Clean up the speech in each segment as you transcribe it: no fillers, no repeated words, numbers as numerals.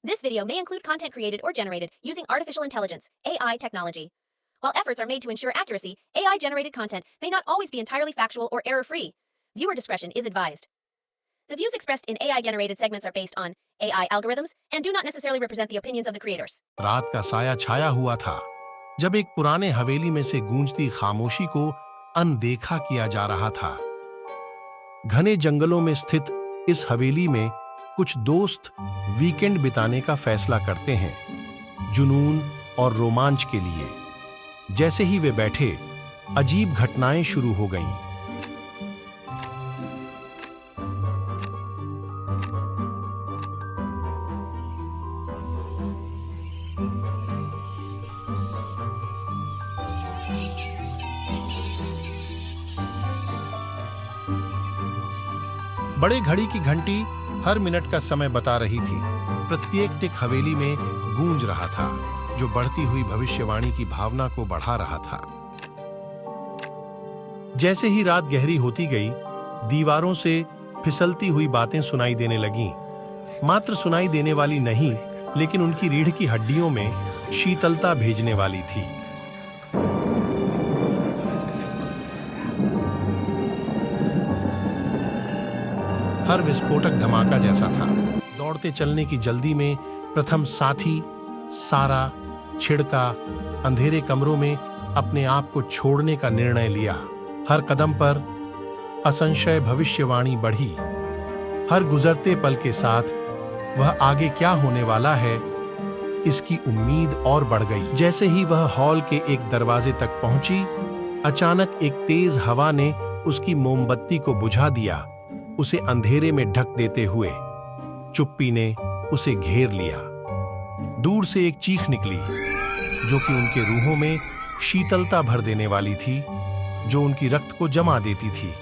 This video may include content created or generated using artificial intelligence, AI technology. While efforts are made to ensure accuracy, AI-generated content may not always be entirely factual or error-free. Viewer discretion is advised. The views expressed in AI-generated segments are based on AI algorithms and do not necessarily represent the opinions of the creators. रात का साया छाया हुआ था जब एक पुराने हवेली में से गूंजती खामोशी को अनदेखा किया जा रहा था। घने जंगलों में स्थित इस हवेली में कुछ दोस्त वीकेंड बिताने का फैसला करते हैं, जुनून और रोमांच के लिए। जैसे ही वे बैठे, अजीब घटनाएं शुरू हो गईं। बड़े घड़ी की घंटी हर मिनट का समय बता रही थी। प्रत्येक टिक हवेली में गूंज रहा था, जो बढ़ती हुई भविष्यवाणी की भावना को बढ़ा रहा था। जैसे ही रात गहरी होती गई, दीवारों से फिसलती हुई बातें सुनाई देने लगीं। मात्र सुनाई देने वाली नहीं, लेकिन उनकी रीढ़ की हड्डियों में शीतलता भेजने वाली थी। हर विस्फोटक धमाका जैसा था। दौड़ते चलने की जल्दी में प्रथम साथी सारा छिड़का, अंधेरे कमरों में अपने आप को छोड़ने का निर्णय लिया। हर कदम पर असंशय भविष्यवाणी बढ़ी। हर गुजरते पल के साथ वह आगे क्या होने वाला है, इसकी उम्मीद और बढ़ गई। जैसे ही वह हॉल के एक दरवाजे तक पहुंची, अचानक एक तेज हवा ने उसकी मोमबत्ती को बुझा दिया, उसे अंधेरे में ढक देते हुए। चुप्पी ने उसे घेर लिया। दूर से एक चीख निकली, जो कि उनके रूहों में शीतलता भर देने वाली थी, जो उनकी रक्त को जमा देती थी।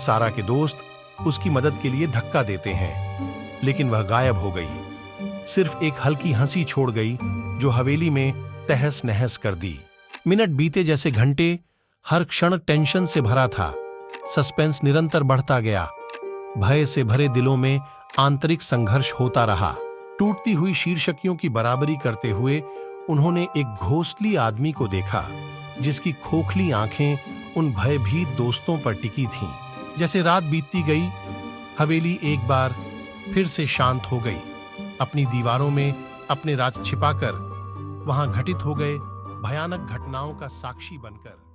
सारा के दोस्त उसकी मदद के लिए धक्का देते हैं, लेकिन वह गायब हो गई। सिर्फ एक हल्की हंसी छोड़ गई, जो हवेली में तहस नहस कर दी। मिनट बीते जैसे घंटे। हर क्षण टेंशन से भरा था। सस्पेंस निरंतर बढ़ता गया। भय से भरे दिलों में आंतरिक संघर्ष होता रहा। टूटती हुई शीर्षकियों की बराबरी करते हुए उन्होंने एक घोंसली आदमी को देखा, जिसकी खोखली आंखें उन भयभीत दोस्तों पर टिकी थीं। जैसे रात बीतती गई, हवेली एक बार फिर से शांत हो गई। अपनी दीवारों में अपने राज छिपाकर वहां घटित हो गए भयानक घटनाओं का साक्षी बनकर।